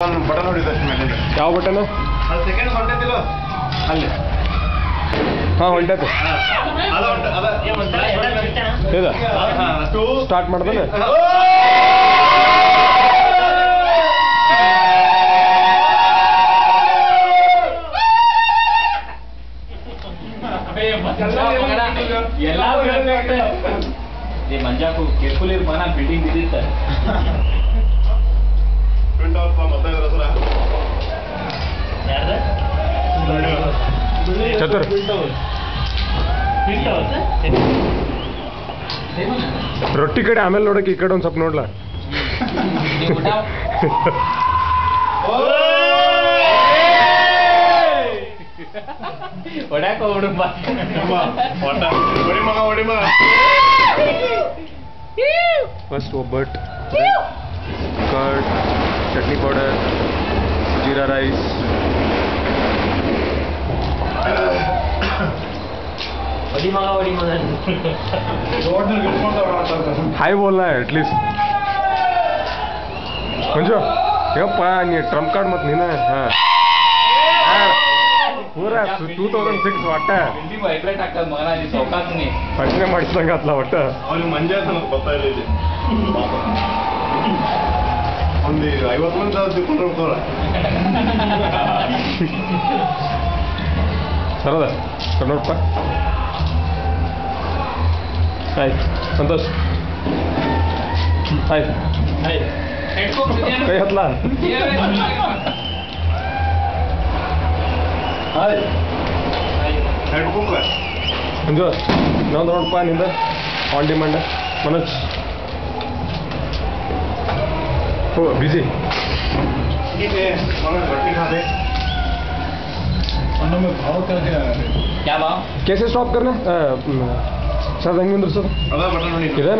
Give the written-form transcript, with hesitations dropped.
Button ಹೊಡಿದ ಯಾವ button? Second ಹೊಂಟೈತಿಲ್ಲ ಅಲ್ಲಿ. ಹಾಂ ಹೊಂಟೈತೆ. ಇದೆ ಸ್ಟಾರ್ಟ್ ಮಾಡ್ದಾನೆ. ಮಂಜಾಕು ಕೇರ್ಫುಲ್ ಇರ್ ಮನ ಬಿಲ್ಡಿಂಗ್ ಬಿದ್ದಿತ್ತ ಚತುರ್ ರೊಟ್ಟಿ ಕಡೆ ಆಮೇಲೆ ನೋಡಕ್ಕೆ ಈ ಕಡೆ ಒಂದು ಸ್ವಲ್ಪ ನೋಡ್ಲಾ. ಹೊಡ್ಯಾಕ ಹೊಡಿ ಮಗ ಫಸ್ಟ್ ಒಬ್ಬಟ್ಟು, curd, chutney powder, jeera rice. ಹೊಡಿ ಮಗ हाय बोलना है एटलीस्ट. ಮಂಜು ಯಪ್ಪ ನೀ ಟ್ರಂಪ್ ಕಾರ್ಡ್ ಮತ್ತು ನೀನು ಹಾಂ ಪೂರ 2006 ಒಟ್ಟ ಬಿಲ್ಡಿಂಗ್ ವೈಬ್ರೇಟ್ ಆಗ್ತದ ಮಗನ ನೀ ಸೌಕಾಸ್ ನೀ ಪ್ರಶ್ನೆ ಮಾಡಿಸ್ದಂಗೆ ಆತ್ಲ ಒಟ್ಟ. ಅವ್ನಿಗೆ ಮಂಜ ನನಗೆ ಗೊತ್ತಾಯಿಲ್ಲ ಇಲ್ಲಿ ಒಂದು 50 ಮಂದಿ ತಿಳ್ಕೊಂಡು ಹೋಗ್ತಾರ. ಸರದ ಕಣ್ಣೂರಪ್ಪ ಆಯ್ತು ಸಂತೋಷ್ ಆಯ್ತು ಕೈ ಹತ್ಲಾ ಹೆಡ್ಕೊಂಡ್ರ ಮಂಜು ಇನ್ನೊಂದು ನೋಡಪ್ಪ ನಿಂದ ಆನ್ ಡಿಮಾಂಡ್ ಮನೋಜ್. ಓ ಬಿಜಿ रोटी खाते भाव करके क्या भाव कैसे स्टॉप करना सर हंगे सर अदा बटन ಇದೆ